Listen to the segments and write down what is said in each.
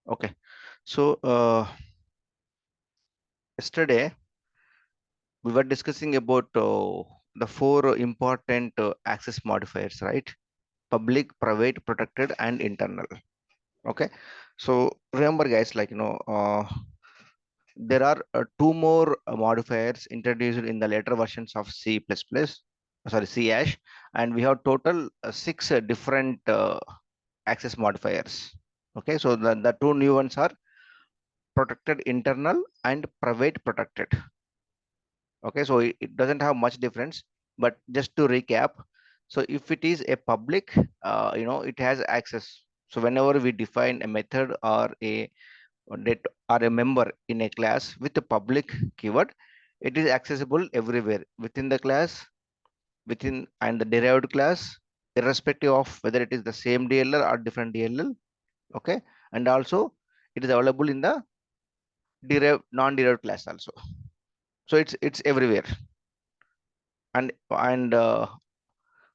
Okay, so yesterday we were discussing about the four important access modifiers, right? Public, private, protected, and internal. Okay, so remember, guys, there are two more modifiers introduced in the later versions of C++, sorry, C hash, and we have total six different access modifiers. Okay, so the two new ones are protected internal and private protected. Okay, so it doesn't have much difference, but just to recap, so if it is a public, it has access. So whenever we define a method or a member in a class with a public keyword, it is accessible everywhere within the class, within and the derived class, irrespective of whether it is the same DLL or different DLL. Okay, and also it is available in the derived non-derived class also. So it's everywhere. And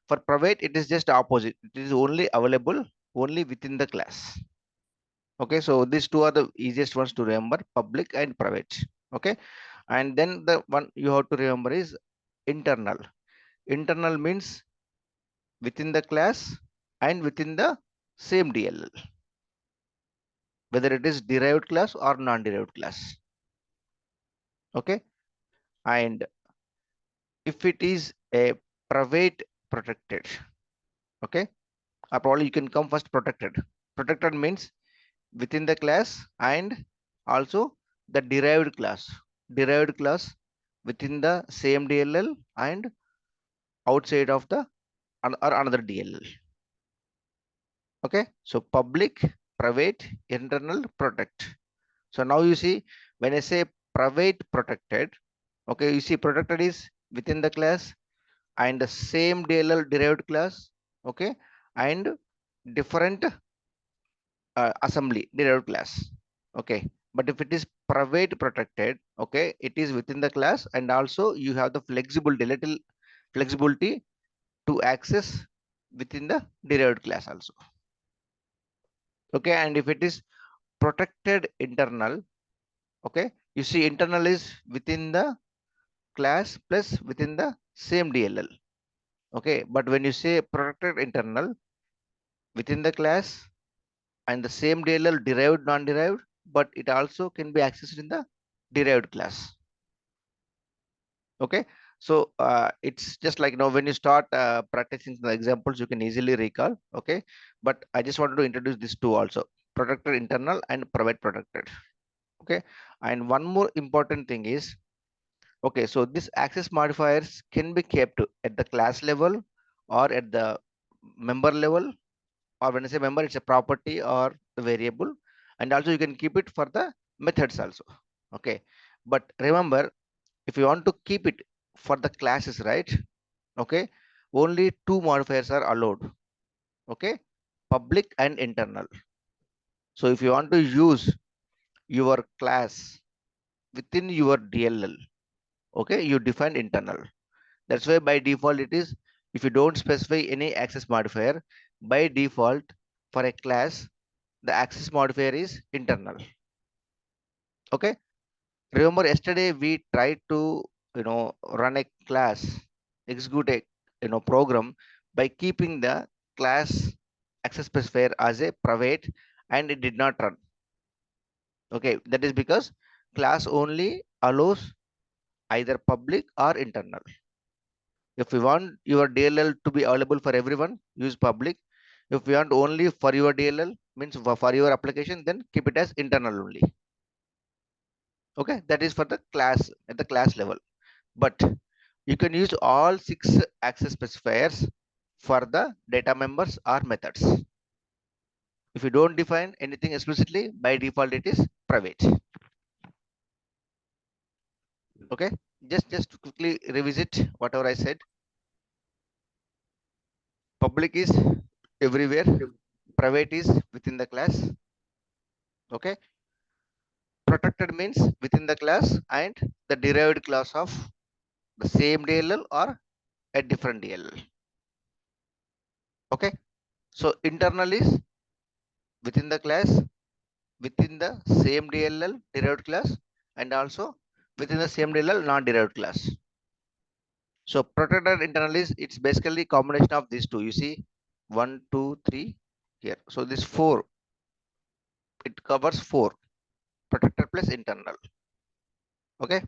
for private, it is just opposite. It is only available only within the class. Okay, so these two are the easiest ones to remember, public and private. Okay, and then the one you have to remember is internal. Internal means within the class and within the same DLL, whether it is derived class or non-derived class. Okay, and if it is a private protected, okay, or probably you can come first protected. Protected means within the class and also the derived class within the same DLL and outside of the or another DLL. Okay, so public, private, internal, protect. So now you see, when I say private protected, okay, you see protected is within the class and the same DLL derived class, okay, and different assembly derived class. Okay, but if it is private protected, okay, it is within the class and also you have the flexibility, little flexibility to access within the derived class also. Okay, and if it is protected internal, okay, you see internal is within the class plus within the same DLL. Okay, but when you say protected internal within the class and the same DLL derived non-derived, but it also can be accessed in the derived class. Okay, so it's just like, when you start practicing the examples, you can easily recall. Okay, but I just wanted to introduce these two also, protected internal and private protected. Okay, and one more important thing is, okay, so this access modifiers can be kept at the class level or at the member level, or when I say member, it's a property or the variable, and also you can keep it for the methods also. Okay, but remember, if you want to keep it for the classes, right? Okay, only two modifiers are allowed. Okay, public and internal. So if you want to use your class within your DLL, okay, you define internal. That's why by default it is, if you don't specify any access modifier, by default for a class the access modifier is internal. Okay, remember yesterday we tried to run a class, execute a program by keeping the class access specifier as a private, and it did not run. Okay, that is because class only allows either public or internal. If you want your DLL to be available for everyone, use public. If you want only for your DLL, means for your application, then keep it as internal only. Okay, that is for the class at the class level. But you can use all six access specifiers for the data members or methods. If you don't define anything explicitly, by default it is private. Okay, just to quickly revisit whatever I said. Public is everywhere, private is within the class. Okay, protected means within the class and the derived class of the same DLL or a different DLL. Okay, so internal is within the class within the same DLL derived class and also within the same DLL non-derived class. So protected internal is it's basically combination of these two. You see, 1, 2, 3 here. So this 4, it covers 4 protected plus internal. Okay.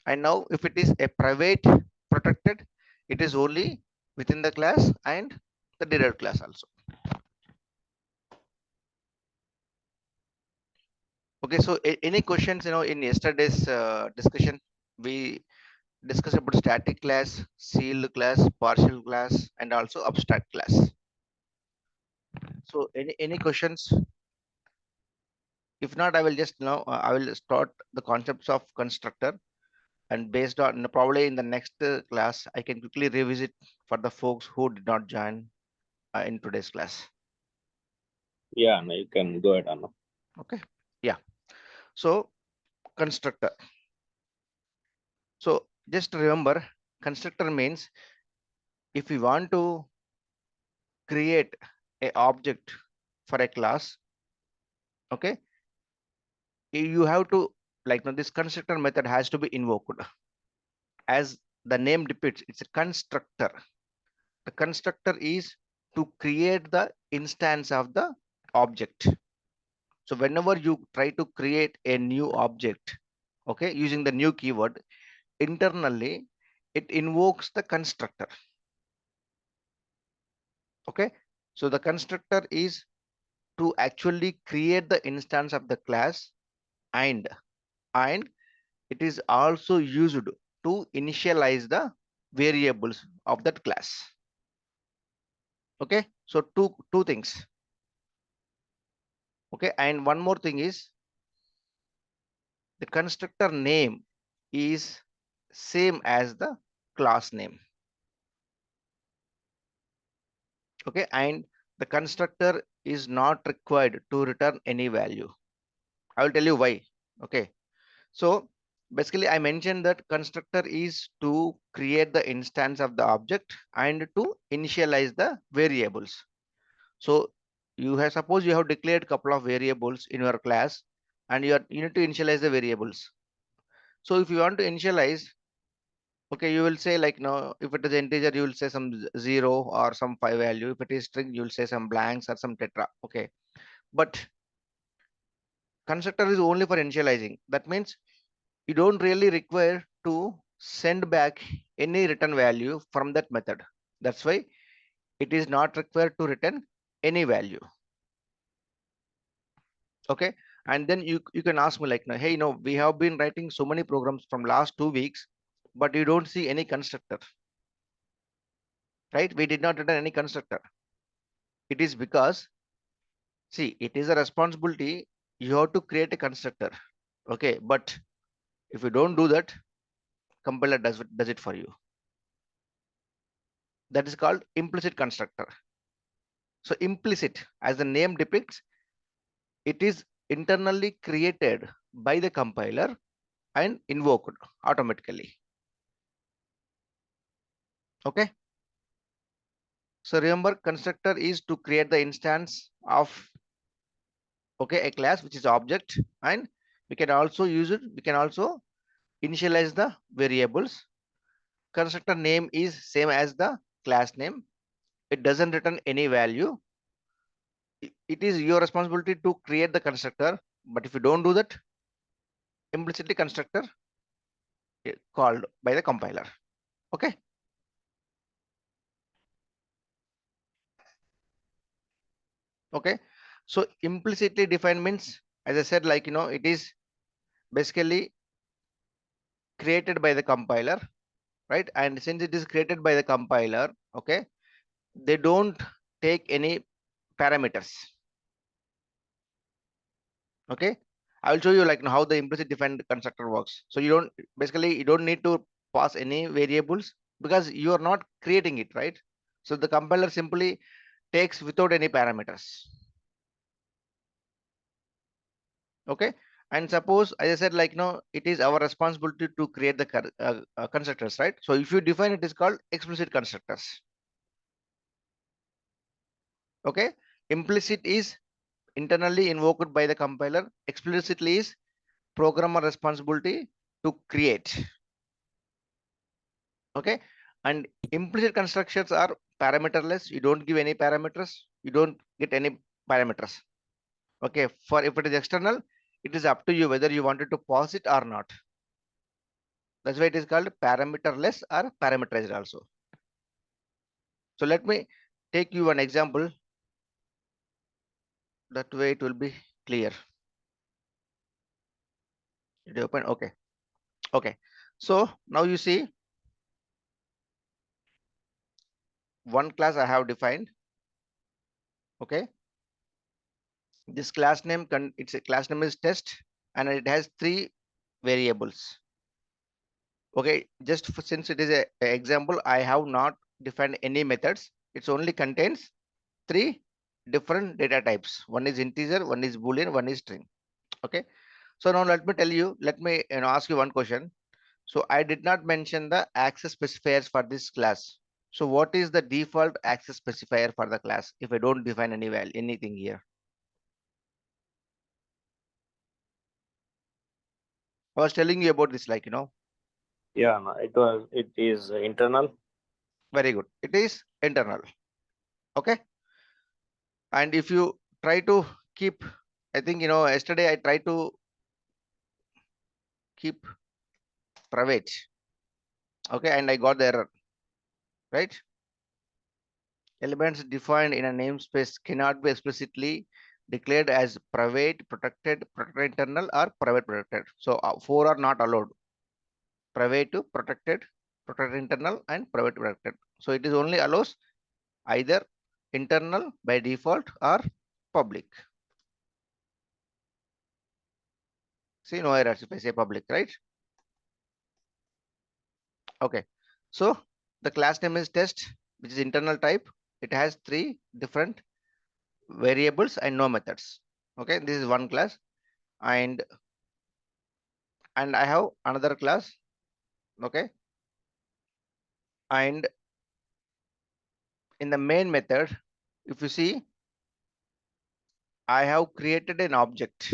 And now if it is a private protected, it is only within the class and the derived class also. Okay, so any questions, in yesterday's discussion, we discussed about static class, sealed class, partial class, and also abstract class. So any questions? If not, I will just I will start the concepts of constructor, and based on probably in the next class, I can quickly revisit for the folks who did not join in today's class. Yeah, Anna, you can go ahead, Anna. Okay. Yeah. So constructor. So just remember, constructor means if we want to create a object for a class, okay, you have to this constructor method has to be invoked. As the name depicts, it's a constructor. The constructor is to create the instance of the object. So whenever you try to create a new object, okay, using the new keyword, internally it invokes the constructor. Okay, so the constructor is to actually create the instance of the class, and it is also used to initialize the variables of that class. Okay, so two things. Okay, and one more thing is the constructor name is same as the class name. Okay, and the constructor is not required to return any value. I will tell you why. Okay, so basically I mentioned that constructor is to create the instance of the object and to initialize the variables. So suppose you have declared couple of variables in your class, and you need to initialize the variables. So if you want to initialize, okay, you will say like, no, if it is integer, you will say some 0 or some 5 value. If it is string, you will say some blanks or some tetra. Okay, but constructor is only for initializing. That means you don't really require to send back any return value from that method. That's why it is not required to return any value. Okay, and then you can ask me like, no, hey, we have been writing so many programs from last 2 weeks, but you don't see any constructor, right? We did not return any constructor. It is because, see, it is a responsibility. You have to create a constructor. Okay, but if you don't do that, compiler does it for you. That is called implicit constructor. So implicit, as the name depicts, it is internally created by the compiler and invoked automatically. Okay, so remember, constructor is to create the instance of, okay, a class which is object, and we can also use it. We can also initialize the variables. Constructor name is same as the class name. It doesn't return any value. It is your responsibility to create the constructor, but if you don't do that, implicitly constructor called by the compiler. Okay, okay, so implicitly defined means, as I said, like, it is basically created by the compiler, right? And since it is created by the compiler, okay, they don't take any parameters. Okay, I will show you like how the implicit defined constructor works. So you don't need to pass any variables because you are not creating it, right? So the compiler simply takes without any parameters. Okay, and suppose, as I said, like, it is our responsibility to create the constructors, right? So if you define it is called explicit constructors. Okay, implicit is internally invoked by the compiler explicitly is programmer responsibility to create. Okay, and implicit constructions are parameterless. You don't give any parameters, you don't get any parameters. Okay, for if it is external, it is up to you whether you wanted to pass it or not. That's why it is called parameterless or parameterized also. So let me take you an example, that way it will be clear. Did you open? Okay. Okay, so now you see one class I have defined. Okay, this class name its a class name is test, and it has 3 variables. Okay, just since it is a example, I have not defined any methods. It only contains 3 different data types. One is integer, one is boolean, one is string. Okay, so now let me tell you, let me ask you one question. So I did not mention the access specifiers for this class. So what is the default access specifier for the class if I don't define any value, anything here? I was telling you about this, like, Yeah, no, it is internal. very good. It is internal. Okay. And if you try to keep, I think, yesterday I tried to keep private. Okay. And I got the error, right? Elements defined in a namespace cannot be explicitly declared as private, protected, protected internal, or private protected. So 4 are not allowed. Private to protected, protected internal, and private protected. So it is only allows either internal by default or public. See, no errors if I say public, right? Okay. So the class name is test, which is internal type. It has 3 different variables and no methods. Okay, this is one class, and I have another class. Okay, and in the main method, if you see, I have created an object.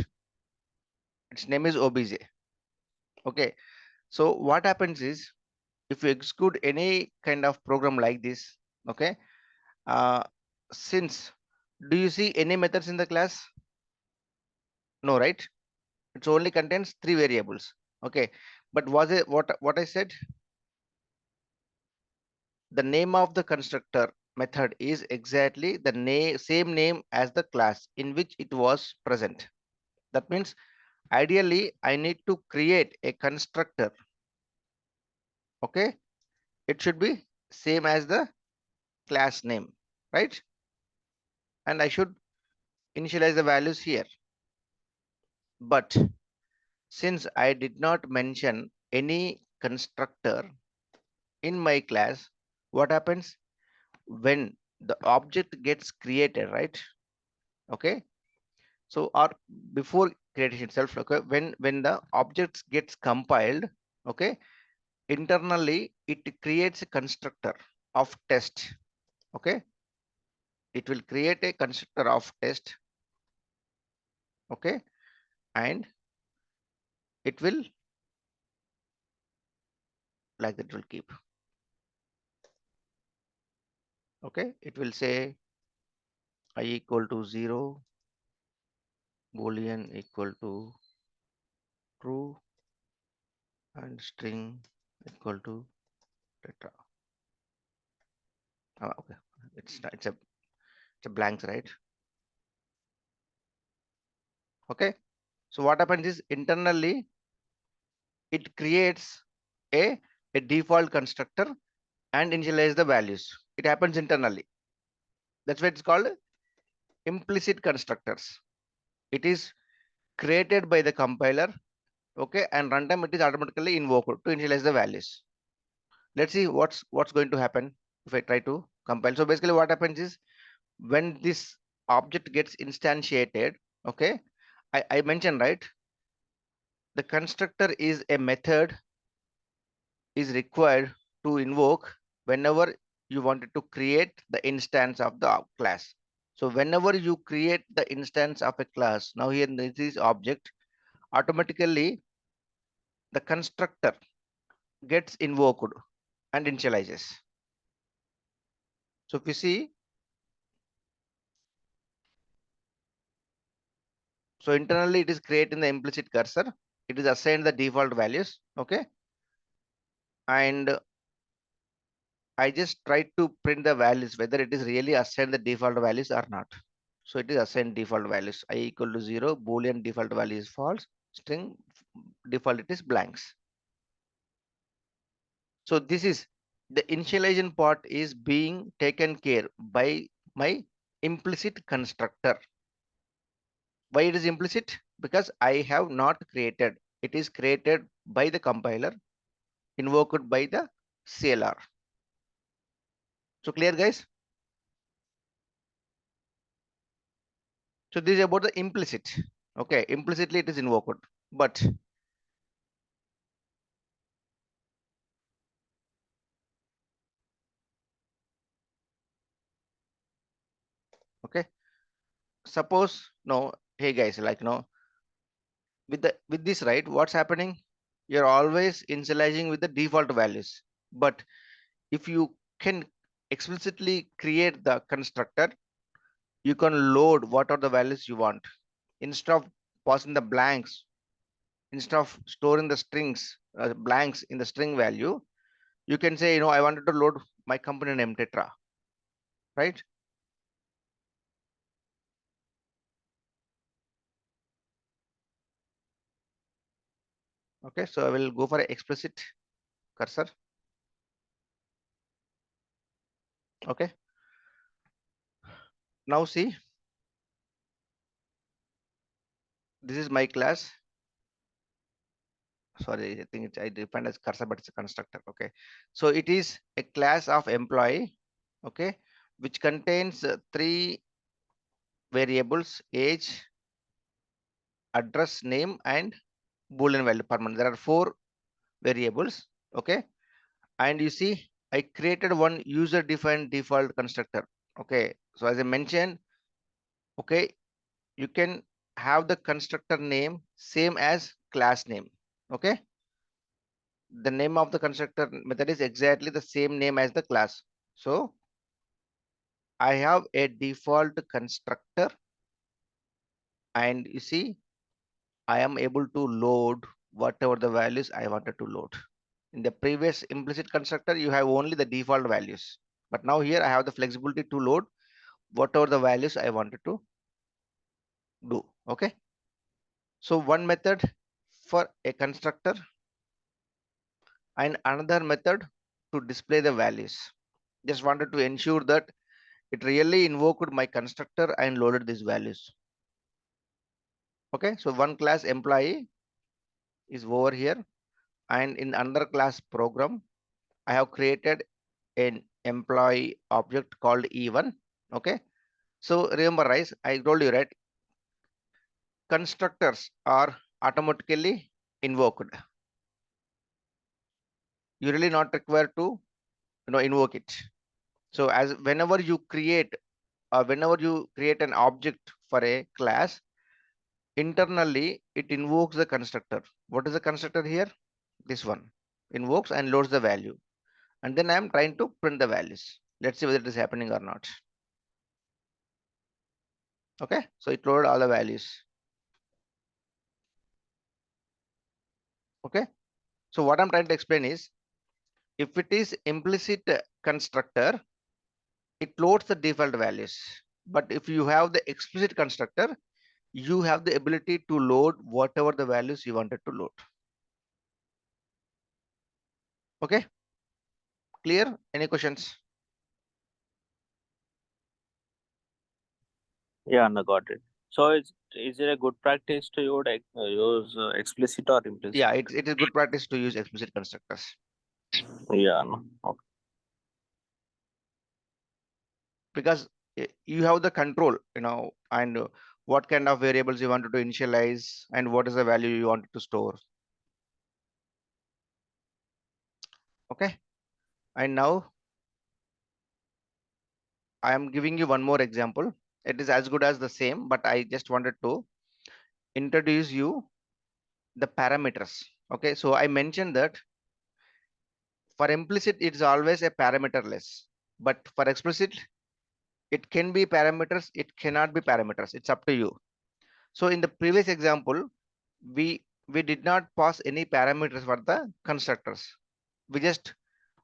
Its name is obj. Okay, so what happens is, if you execute any kind of program like this, okay, uh, since, do you see any methods in the class? No, right? It only contains 3 variables. Okay, but was it what I said? The name of the constructor method is exactly the same name as the class in which it was present. That means ideally I need to create a constructor. Okay, it should be same as the class name, right? And I should initialize the values here. But since I did not mention any constructor in my class, what happens when the object gets created, right? Okay, so or before creation itself, okay, when the objects gets compiled, okay, internally it creates a constructor of test. Okay, it will create a constructor of test. Okay, and it will, like that, it will keep. Okay, it will say I equal to 0, boolean equal to true, and string equal to tetra. Okay, it's a blank, right? Okay, so what happens is internally it creates a, a default constructor and initialize the values. It happens internally. That's why it's called implicit constructors. It is created by the compiler, okay, and runtime it is automatically invoked to initialize the values. Let's see what's going to happen if I try to compile. So basically what happens is, when this object gets instantiated, okay, I mentioned, right, the constructor is a method is required to invoke whenever you wanted to create the instance of the class. So whenever you create the instance of a class, now here this is object, automatically the constructor gets invoked and initializes. So if you see, so internally it is creating the implicit cursor. It is assigned the default values. Okay. And I just try to print the values, whether it is really assigned the default values or not. So it is assigned default values. I equal to 0, Boolean default value is false, string default it is blanks. So this is the initialization part is being taken care by my implicit constructor. Why it is implicit? Because I have not created. It is created by the compiler, invoked by the CLR. So clear, guys? So this is about the implicit. Okay, implicitly it is invoked, but okay. Suppose no, hey guys, like no, with this, right? What's happening? You're always initializing with the default values. But if you can explicitly create the constructor, you can load what are the values you want. Instead of passing the blanks, instead of storing the strings blanks in the string value, you can say, I wanted to load my company name Tetra, right? Okay, so I will go for an explicit cursor. Okay, now see, this is my class. Sorry, I think I defined as cursor, but it's a constructor. Okay, so it is a class of employee. Okay, which contains three variables: age, address, name, and boolean value permanent. There are four variables. Okay, and you see, I created one user defined default constructor. Okay, so as I mentioned, okay, you can have the constructor name same as class name. Okay, the name of the constructor method is exactly the same name as the class. So I have a default constructor, and you see, I am able to load whatever the values I wanted to load. In the previous implicit constructor, you have only the default values. But now here I have the flexibility to load whatever the values I wanted to do. Okay. So one method for a constructor and another method to display the values. Just wanted to ensure that it really invoked my constructor and loaded these values. Okay. So one class employee is over here, and in another class program, I have created an employee object called E1. Okay. So remember, guys, I told you, right? Constructors are automatically invoked. You really not required to, invoke it. So as whenever you create an object for a class, internally it invokes the constructor. What is the constructor here? This one invokes and loads the value. And then I'm trying to print the values. Let's see whether it is happening or not. Okay, so it loaded all the values. Okay, so what I'm trying to explain is, if it is implicit constructor, it loads the default values. But if you have the explicit constructor, you have the ability to load whatever the values you wanted to load. Okay, clear? Any questions? Yeah, no, got it. So is it a good practice to use explicit or implicit? Yeah, it is good practice to use explicit constructors, Yeah, no. Okay. because you have the control, and what kind of variables you wanted to initialize and what is the value you wanted to store. Okay, and now I am giving you one more example. it is as good as the same, but I just wanted to introduce you the parameters. Okay, so I mentioned that for implicit it's always a parameterless, but for explicit it can be parameters, it cannot be parameters, it's up to you. So in the previous example, we did not pass any parameters for the constructors. We just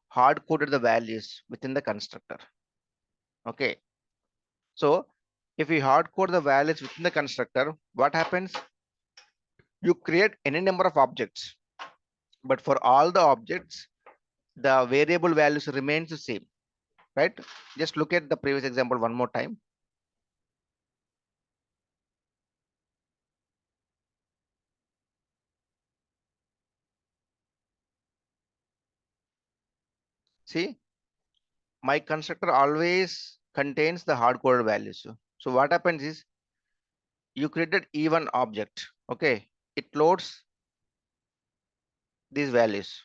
hard coded the values within the constructor. Okay, so if we hard code the values within the constructor, what happens? You create any number of objects, but for all the objects the variable values remains the same, right? Just look at the previous example one more time. See, my constructor always contains the hard coded values. So what happens is you created E1 object. Okay, it loads these values.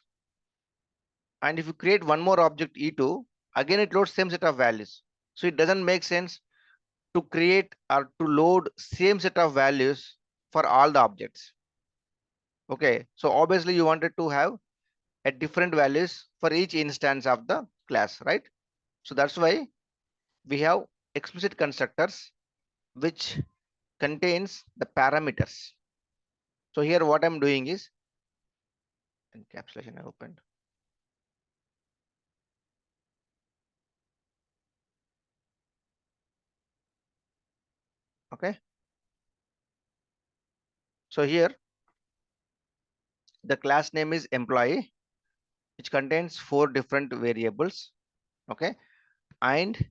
And if you create one more object E2, again it loads same set of values. So it doesn't make sense to create or to load same set of values for all the objects. Okay, so obviously you wanted to have a different values for each instance of the class, right? So that's why we have explicit constructors which contains the parameters. So here what I'm doing is encapsulation I opened. Okay, so here the class name is employee, which contains 4 different variables. Okay, and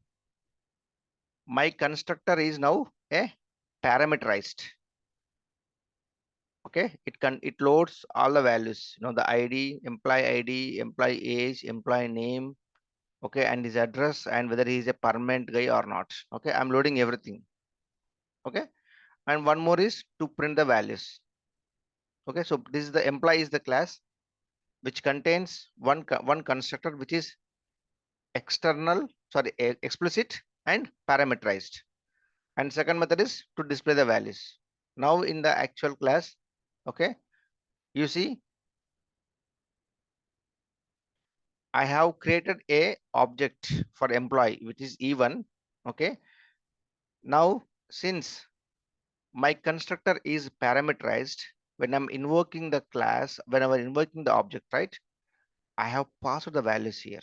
my constructor is now a parameterized. Okay, it loads all the values, the ID, employee age, employee name, okay, and his address, and whether he is a permanent guy or not. Okay, I'm loading everything. Okay, and one more is to print the values. Okay, so this is the employee is the class which contains one constructor which is explicit and parameterized, and second method is to display the values. Now in the actual class, okay, you see I have created a object for employee which is E1. Okay, now since my constructor is parameterized, when I'm invoking the class, whenever invoking the object, right, I have passed the values here.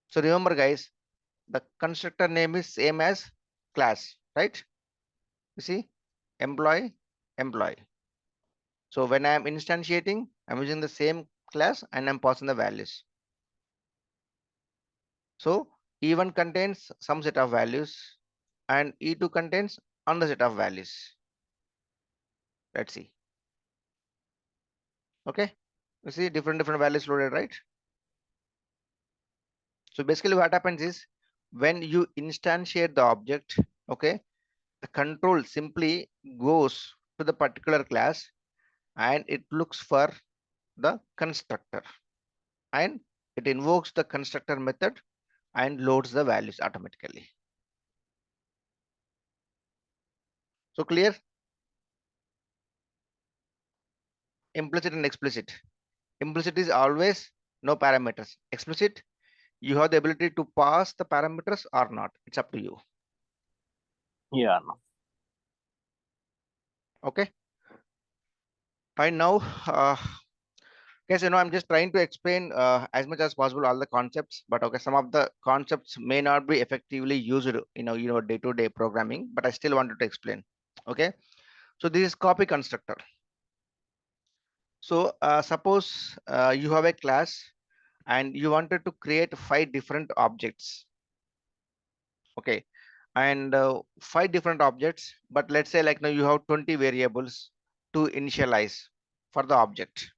So remember guys, the constructor name is same as class, right? You see, employee, employee. So when I am instantiating, I'm using the same class and I'm passing the values. So E1 contains some set of values and E2 contains another set of values. Let's see. Okay, you see different values loaded, right? So basically what happens is when you instantiate the object, okay, the control simply goes to the particular class and it looks for the constructor and it invokes the constructor method and loads the values automatically. So clear? Implicit and explicit. Implicit is always no parameters. Explicit, you have the ability to pass the parameters or not. It's up to you. Yeah, no. Okay. Fine. Now, guys, I'm just trying to explain as much as possible all the concepts, but okay, some of the concepts may not be effectively used, day-to-day programming, but I still wanted to explain. Okay. So this is copy constructor. So suppose you have a class and you wanted to create 5 different objects. Okay, and 5 different objects, but let's say like now you have 20 variables to initialize for the object.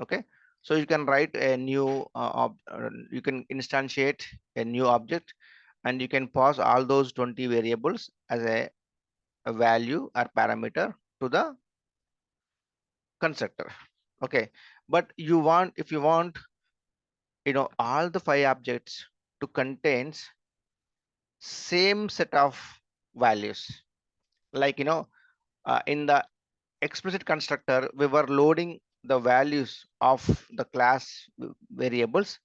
Okay, so you can write a new you can instantiate a new object and you can pass all those 20 variables as a value or parameter to the constructor. Okay, but if you want all the 5 objects to contains same set of values. Like, in the explicit constructor, we were loading the values of the class variables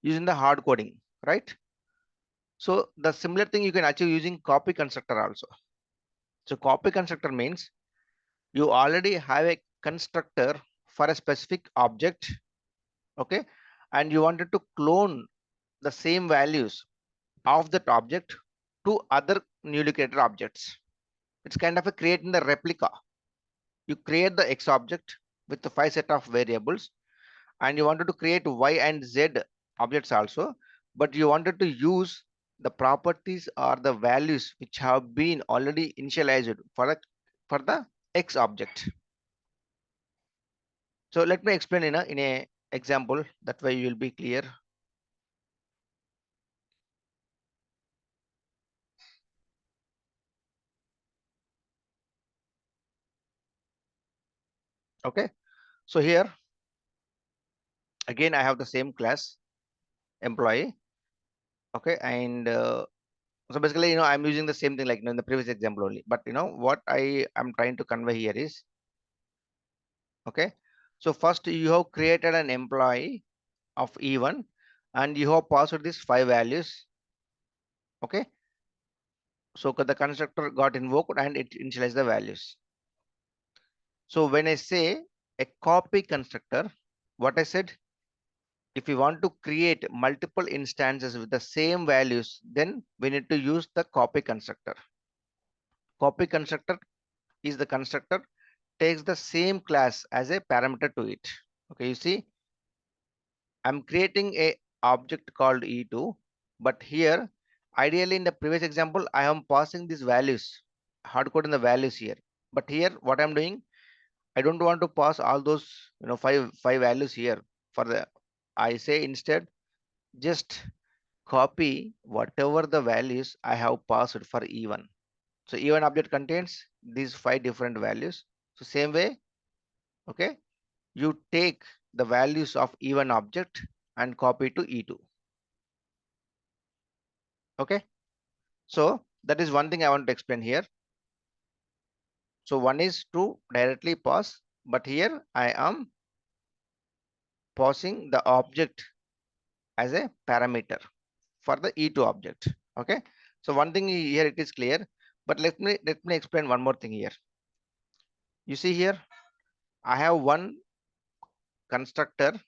using the hard coding, right? So the similar thing you can achieve using copy constructor also. So copy constructor means you already have a constructor for a specific object, okay? And you wanted to clone the same values of that object to other newly created objects. It's kind of a creating the replica. You create the X object with the 5 set of variables, and you wanted to create Y and Z objects also, but you wanted to use the properties or the values which have been already initialized for the X object. So let me explain in a example, that way you will be clear. Okay, so here again I have the same class employee. Okay, and so basically, I'm using the same thing like in the previous example only, but what I am trying to convey here is, okay, so first you have created an employee of E1 and you have passed these 5 values. Okay, so the constructor got invoked and it initialized the values. So when I say a copy constructor, what I said, if you want to create multiple instances with the same values, then we need to use the copy constructor. Copy constructor is the constructor takes the same class as a parameter to it. Okay, you see, I'm creating a object called E2, but here, ideally in the previous example, I am passing these values, hard coding the values here. But here, what I'm doing, I don't want to pass all those, five values here for the, I say instead, just copy whatever the values I have passed for E1. So E1 object contains these 5 different values. So same way, okay, you take the values of E1 object and copy to E2. Okay, so that is one thing I want to explain here. So one is to directly pass, but here I am passing the object as a parameter for the E2 object. Okay, so one thing here it is clear, but let me explain one more thing here. You see here, I have one constructor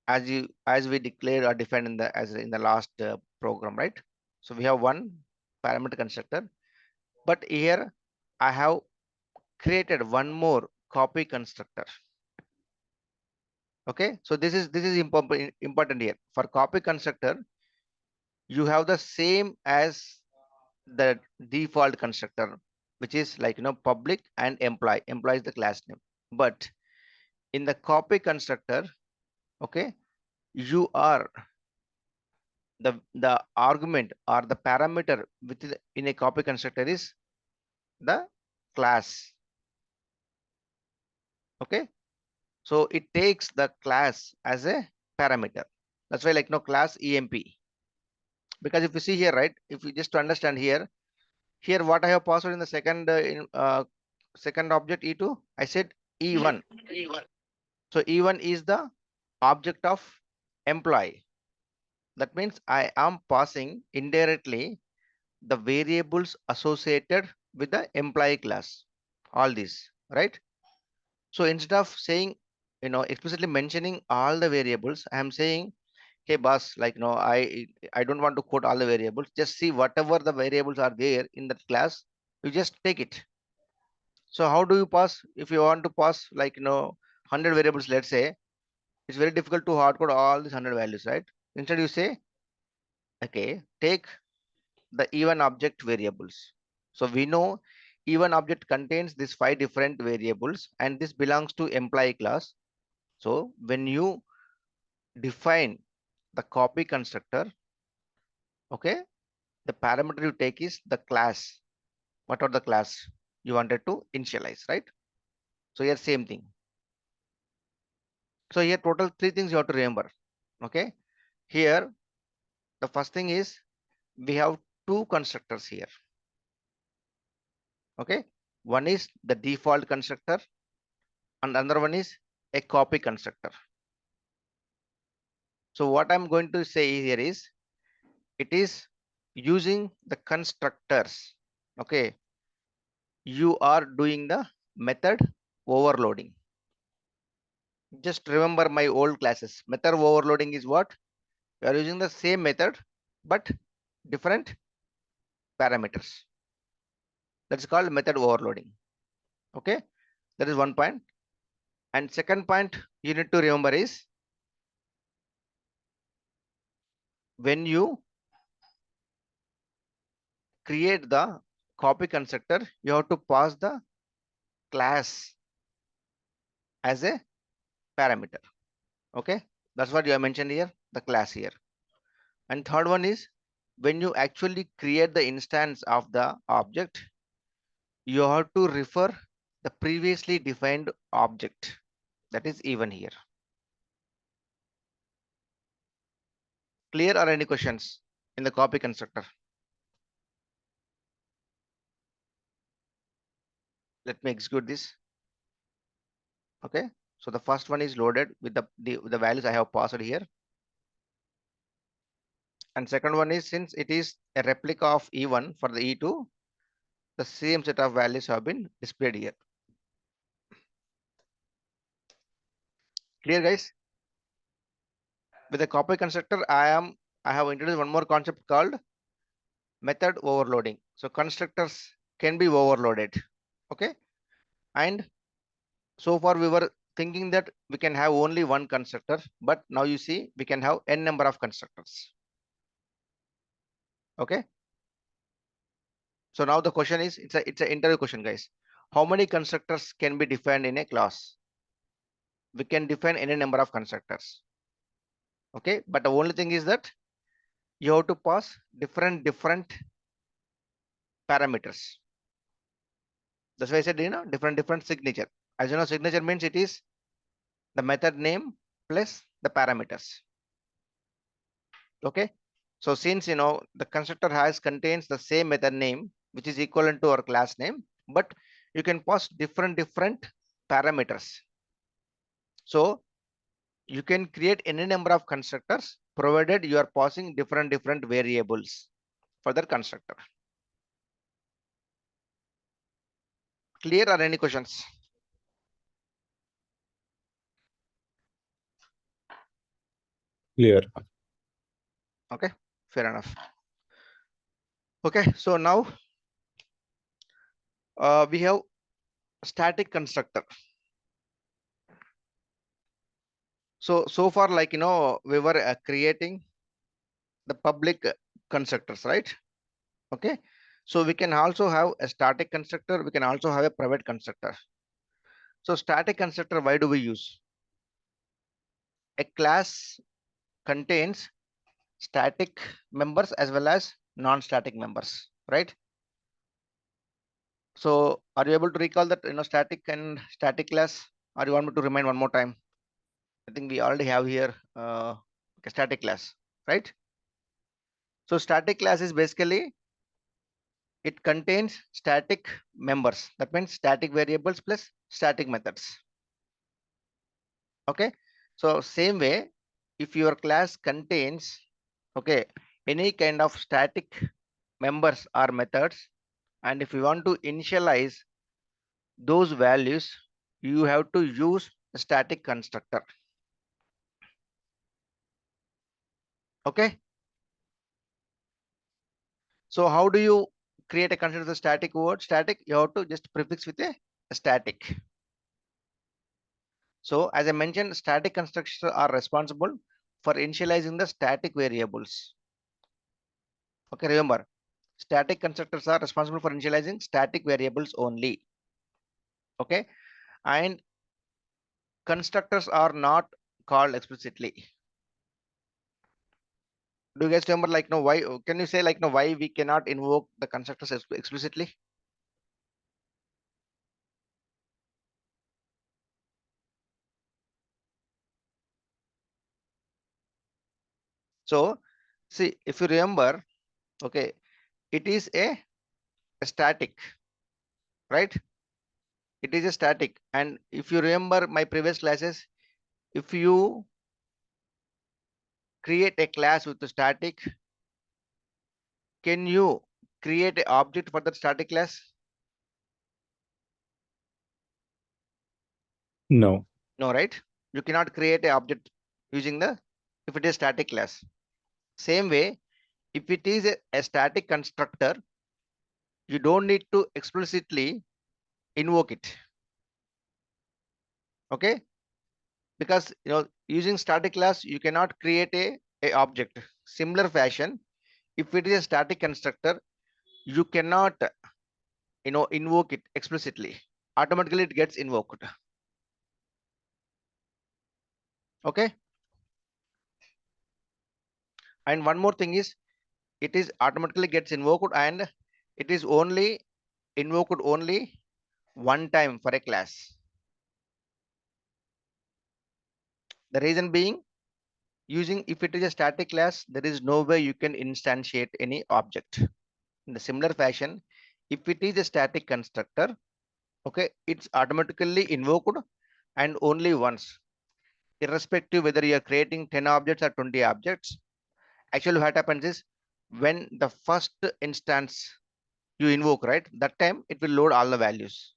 as we declared or defined in the last program, right? So we have one parameter constructor, but here I have created one more copy constructor. Okay, so this is important here. For copy constructor, you have the same as the default constructor, which is like public and employee. Employee is the class name, but in the copy constructor, okay, you are the argument or the parameter within in a copy constructor is the class. Okay, so it takes the class as a parameter. That's why like class emp, because if you see here, right, if you just to understand here what I have passed in the second object E2, I said E1. So E1 is the object of employee. That means I am passing indirectly the variables associated with the employee class, all these, right? So instead of saying, explicitly mentioning all the variables, I am saying, hey boss, like I don't want to quote all the variables. Just see whatever the variables are there in that class, you just take it. So how do you pass? If you want to pass like 100 variables, let's say, it's very difficult to hard code all these 100 values, right? Instead you say, okay, take the even object variables. So we know even object contains these 5 different variables and this belongs to employee class. So when you define the copy constructor, okay, the parameter you take is the class. What are the class you wanted to initialize, right? So here same thing. So here total 3 things you have to remember. Okay, here the first thing is we have two constructors here. Okay, one is the default constructor and another one is a copy constructor. So what I'm going to say here is it is using the constructors. Okay, you are doing the method overloading. Just remember my old classes. Method overloading is what? You are using the same method but different parameters. That's called method overloading. Okay, that is one point. And second point you need to remember is when you create the copy constructor, you have to pass the class as a parameter. Okay, that's what you have mentioned here, the class here. And third one is when you actually create the instance of the object, you have to refer the previously defined object, that is even here. Clear or any questions in the copy constructor? Let me execute this. Okay, so the first one is loaded with the values I have passed here. And second one is since it is a replica of E1 for the E2, the same set of values have been displayed here. Clear guys? With the copy constructor, I have introduced one more concept called method overloading. So constructors can be overloaded. Okay, and so far we were thinking that we can have only one constructor, but now you see we can have n number of constructors. Okay, so now the question is, it's an interview question guys. How many constructors can be defined in a class? We can define any number of constructors. Okay, but the only thing is that you have to pass different parameters. That's why I said, different signature. As you know, signature means it is the method name plus the parameters. Okay, so since the constructor contains the same method name which is equivalent to our class name, but you can pass different parameters. So you can create any number of constructors provided you are passing different variables for that constructor. Clear or any questions? Clear. Okay, fair enough. Okay, so now we have static constructor. So far, like we were creating the public constructors, right? Okay, so we can also have a static constructor, we can also have a private constructor. So static constructor, why do we use? A class contains static members as well as non-static members, right? So are you able to recall that static and static class, or you want me to remind one more time? I think we already have here a static class, right? So static class is basically it contains static members. That means static variables plus static methods. Okay, so same way, if your class contains any kind of static members or methods, and if you want to initialize those values, you have to use a static constructor. Okay, so how do you create a constructor? The static word static, you have to just prefix with a static. So as I mentioned, static constructors are responsible for initializing the static variables. Okay, remember, static constructors are responsible for initializing static variables only. Okay, and constructors are not called explicitly. Do you guys remember, like, no, why? Can you say, like, no, why we cannot invoke the constructors explicitly? So, see, if you remember, okay, it is a static, right? It is a static. And if you remember my previous classes, if you create a class with the static, can you create an object for that static class? No. No, right? You cannot create an object using the, if it is static class. Same way, if it is a static constructor, you don't need to explicitly invoke it. Okay? Because using static class, you cannot create a object. Similar fashion, if it is a static constructor, you cannot invoke it explicitly. Automatically it gets invoked. Okay. And one more thing is, it is automatically gets invoked, and it is only invoked only one time for a class. The reason being, using, if it is a static class, there is no way you can instantiate any object. In the similar fashion, if it is a static constructor, okay, it's automatically invoked and only once, irrespective whether you are creating 10 objects or 20 objects. Actually what happens is, when the first instance you invoke, right, that time it will load all the values.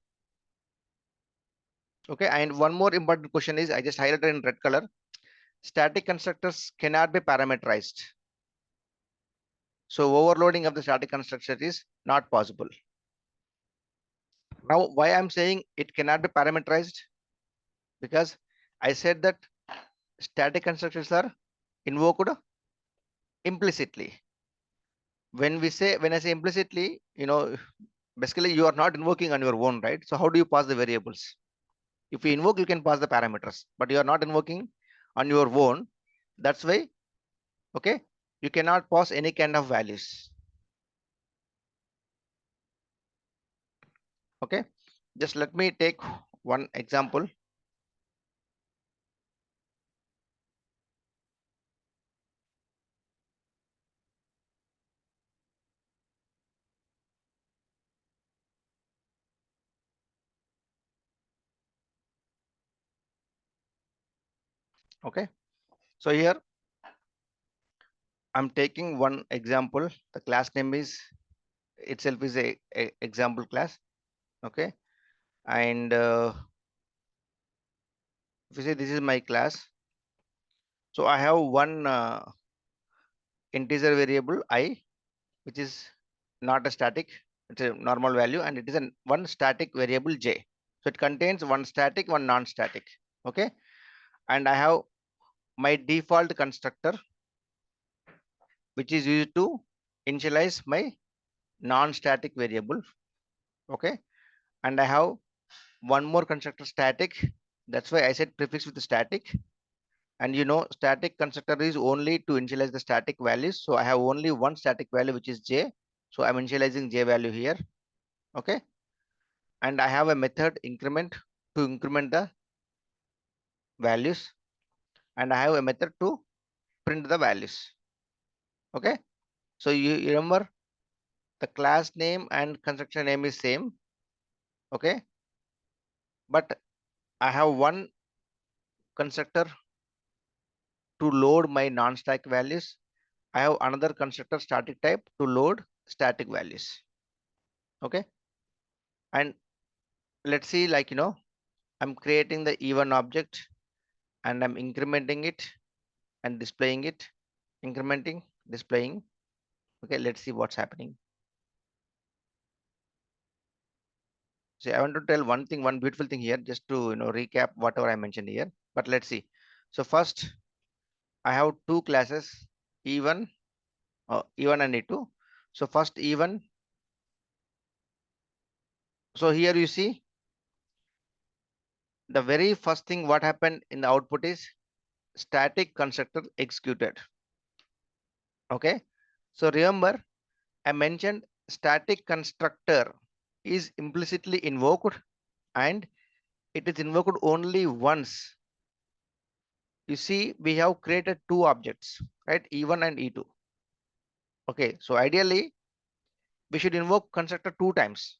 Okay. And one more important question is, I just highlighted in red color, static constructors cannot be parameterized. So overloading of the static constructor is not possible. Now, why I'm saying it cannot be parameterized? Because I said that static constructors are invoked implicitly. When I say implicitly, basically you are not invoking on your own, right? So how do you pass the variables? If you invoke, you can pass the parameters, but you are not invoking on your own. That's why, okay, you cannot pass any kind of values. Okay, just let me take one example. Okay, so here I'm taking one example. The class name is itself is a example class. Okay, and if you say this is my class, so I have one integer variable I, which is not a static, it's a normal value, and it is one static variable j. So it contains one static, one non-static. Okay, and I have my default constructor, which is used to initialize my non-static variable. Okay, and I have one more constructor static. That's why I said prefix with the static. And static constructor is only to initialize the static values. So I have only one static value, which is j. So I'm initializing j value here. Okay, and I have a method increment to increment the values, and I have a method to print the values. Okay, so you remember the class name and constructor name is same. Okay, but I have one constructor to load my non-static values. I have another constructor static type to load static values. Okay, and let's see, like I'm creating the E1 object and I'm incrementing it and displaying it, incrementing, displaying. Okay, let's see what's happening. So I want to tell one thing, one beautiful thing here, just to recap whatever I mentioned here. But let's see. So first, I have two classes, E1, E1 and E2. So first E1. So here you see the very first thing what happened in the output is static constructor executed. Okay. So remember, I mentioned static constructor is implicitly invoked, and it is invoked only once. You see, we have created two objects, right? E1 and E2. Okay, so ideally, we should invoke constructor 2 times.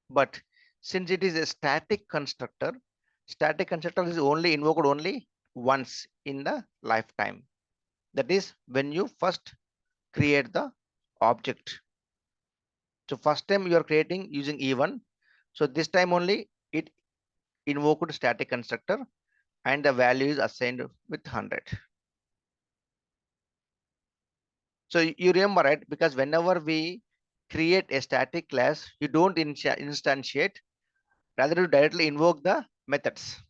But since it is a static constructor is only invoked only once in the lifetime. That is when you first create the object. So first time you are creating using E1. So this time only it invoked static constructor and the value is assigned with 100. So you remember, right? Because whenever we create a static class, you don't instantiate, rather you directly invoke the methods,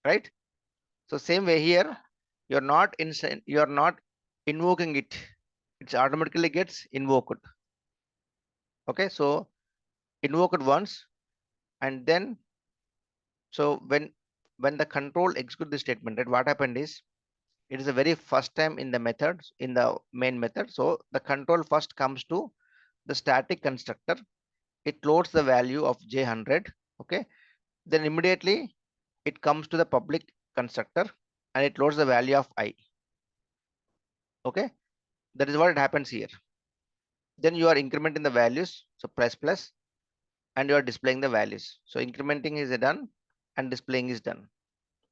right? So same way here, you're not invoking it. It automatically gets invoked. Okay, so invoked once, and then so when the control execute the statement, right, what happened is it is the very first time in the method, in the main method. So the control first comes to the static constructor. It loads the value of j100. Okay, then immediately it comes to the public constructor and it loads the value of I. Okay, that is what happens here. Then you are incrementing the values, so plus, and you are displaying the values. So incrementing is done and displaying is done.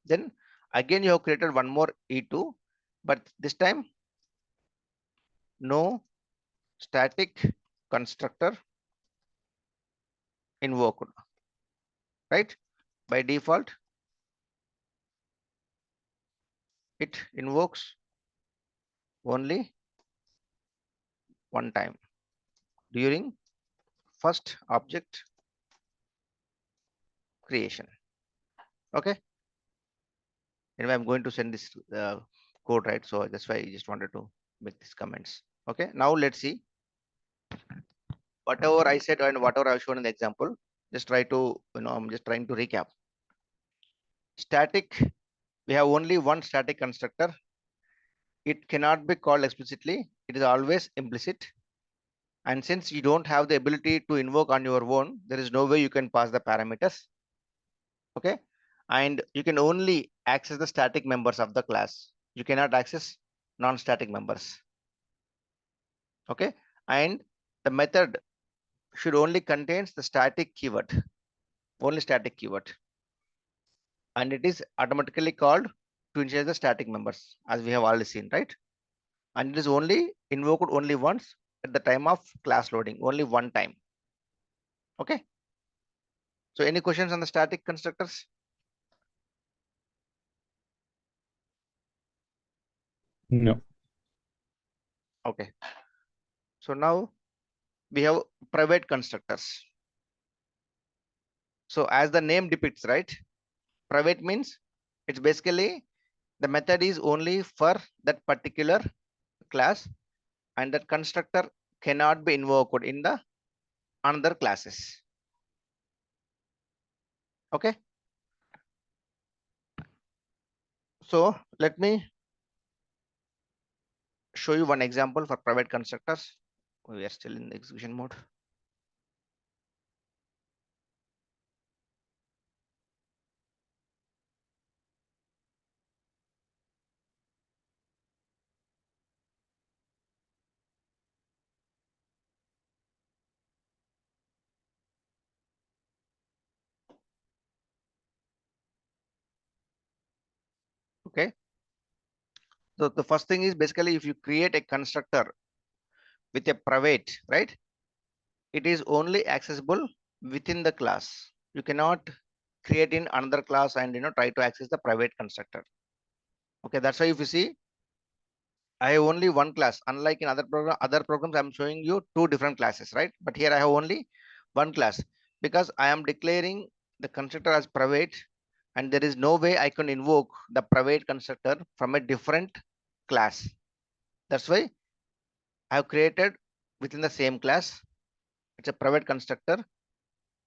Then again you have created one more E2, but this time no static constructor invoked, right? By default it invokes only one time during first object creation. Okay, anyway, I'm going to send this code, right? So that's why I just wanted to make these comments. Okay, now let's see whatever I said and whatever I've shown in the example. Just try to, I'm just trying to recap. Static, we have only one static constructor. It cannot be called explicitly. It is always implicit. And since you don't have the ability to invoke on your own, there is no way you can pass the parameters. Okay, and you can only access the static members of the class. You cannot access non-static members. Okay, and the method should only contains the static keyword, only static keyword, and it is automatically called to initialize the static members, as we have already seen, right? And it is only invoked only once at the time of class loading, only one time. Okay, so any questions on the static constructors? No. Okay, so now we have private constructors. So as the name depicts, right, private means it's basically the method is only for that particular class, and that constructor cannot be invoked in the another classes. Okay, so let me show you one example for private constructors. We are still in the execution mode. Okay, so the first thing is basically if you create a constructor with a private, right, it is only accessible within the class. You cannot create in another class and try to access the private constructor. Okay, that's why if you see I have only one class, unlike in other programs I'm showing you two different classes, right? But here I have only one class because I am declaring the constructor as private, and there is no way I can invoke the private constructor from a different class. That's why I have created within the same class. It's a private constructor.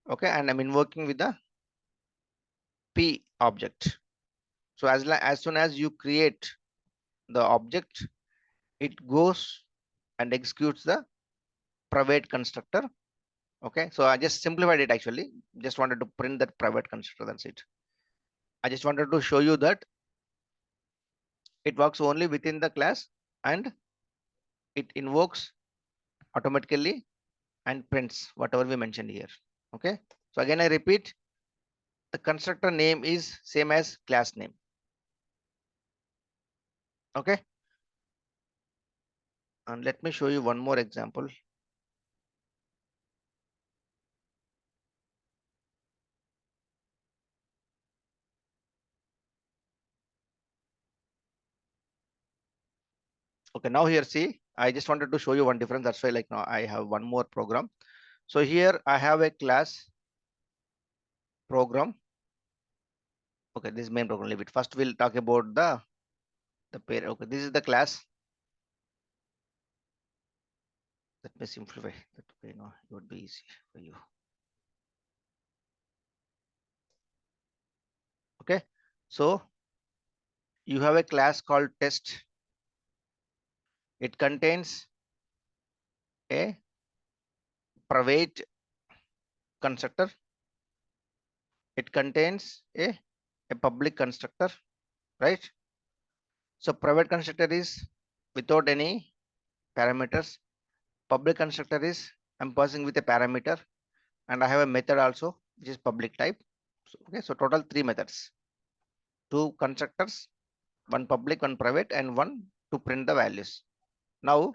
Okay, and I'm invoking with the P object. So as soon as you create the object, it goes and executes the private constructor. Okay, so I just simplified it actually. Just wanted to print that private constructor. That's it. I just wanted to show you that it works only within the class and it invokes automatically and prints whatever we mentioned here. Okay, so again I repeat, the constructor name is same as class name. Okay, and let me show you one more example. Okay, now here see, I just wanted to show you one difference. That's why like now I have one more program. So here I have a class program. Okay, this is main program. Leave it. First we'll talk about the pair. Okay, this is the class. Let me simplify that way. No, it would be easy for you. Okay, so you have a class called test. It contains a private constructor. It contains a public constructor, right? So private constructor is without any parameters. Public constructor is I'm passing with a parameter, and I have a method also which is public type. So, okay, so total 3 methods, 2 constructors, one public, one private, and one to print the values. Now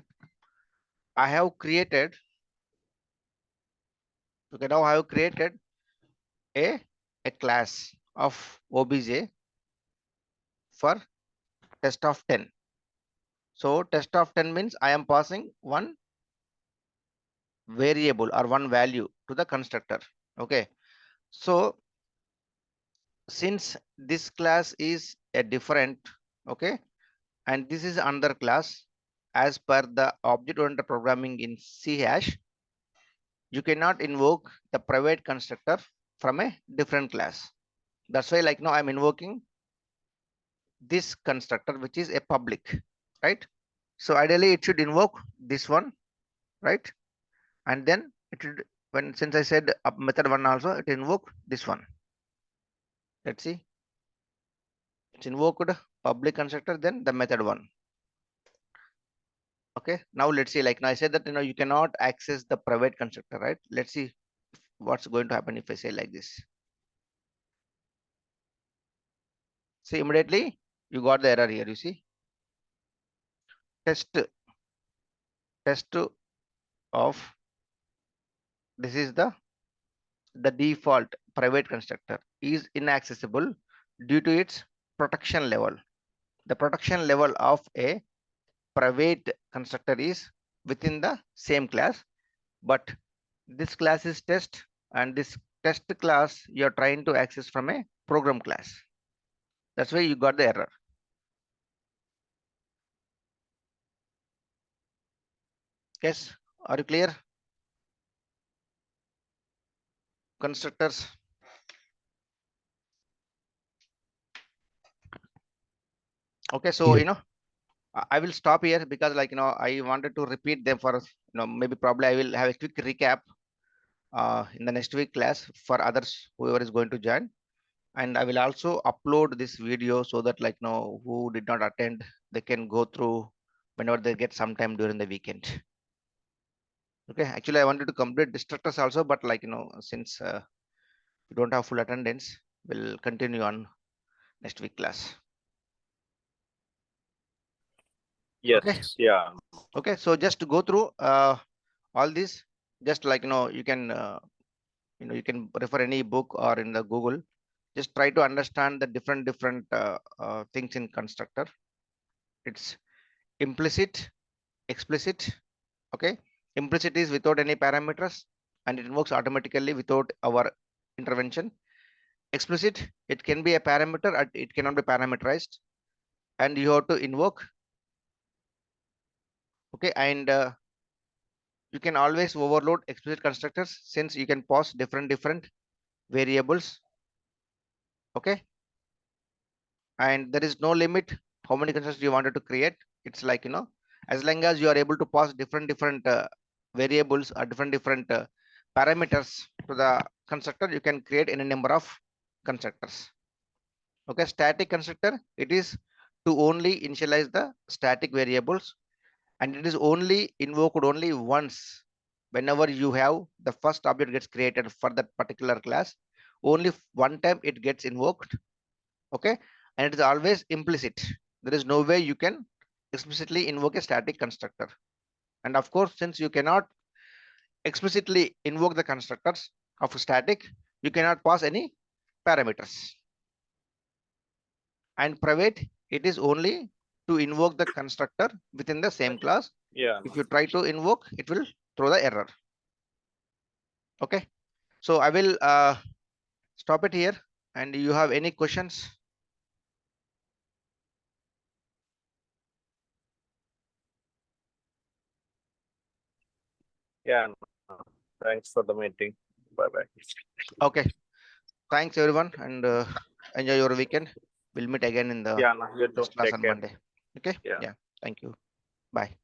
I have created, okay, now I have created a class of obj for test of 10. So test of 10 means I am passing one variable or one value to the constructor. Okay, so since this class is a different, okay, and this is another class, as per the object oriented programming in C hash, you cannot invoke the private constructor from a different class. That's why like now I'm invoking this constructor, which is a public, right? So ideally it should invoke this one, right? And then it should, when since I said method one also, it invoke this one. Let's see, it's invoked public constructor, then the method one. Okay, now let's see, like now I said that you cannot access the private constructor, right? Let's see what's going to happen if I say like this. See, immediately you got the error here. You see, test of this is the default private constructor is inaccessible due to its protection level. The protection level of a private constructor is within the same class, but this class is test, and this test class you're trying to access from a program class. That's why you got the error. Yes, are you clear? Constructors. Okay, so Yeah. I will stop here because like I wanted to repeat them for maybe probably I will have a quick recap in the next week class for others whoever is going to join, and I will also upload this video so that like who did not attend, they can go through whenever they get some time during the weekend. Okay, actually I wanted to complete destructors also, but like since we don't have full attendance, we'll continue on next week class. Yes. Okay. Yeah. Okay, so just to go through all this, just like you can you can refer any book or in the Google, just try to understand the different things in constructor. It's implicit, explicit. Okay, implicit is without any parameters and it works automatically without our intervention. Explicit, it can be a parameter and it cannot be parameterized, and you have to invoke. Okay, and you can always overload explicit constructors since you can pass different variables. Okay, and there is no limit how many constructors you wanted to create. It's like as long as you are able to pass different variables or different parameters to the constructor, you can create any number of constructors. Okay, static constructor, it is to only initialize the static variables, and it is only invoked only once whenever you have the first object gets created for that particular class, only one time it gets invoked. Okay, and it is always implicit. There is no way you can explicitly invoke a static constructor. And of course, since you cannot explicitly invoke the constructors of a static, you cannot pass any parameters. And private, it is only to invoke the constructor within the same class. Yeah. If you try to invoke, it will throw the error. Okay, so I will stop it here. And you have any questions? Yeah. Thanks for the meeting. Bye bye. Okay, thanks everyone, and enjoy your weekend. We'll meet again in the Yeah, you too. next class Take on care. Monday. Okay, Yeah. yeah, thank you. Bye.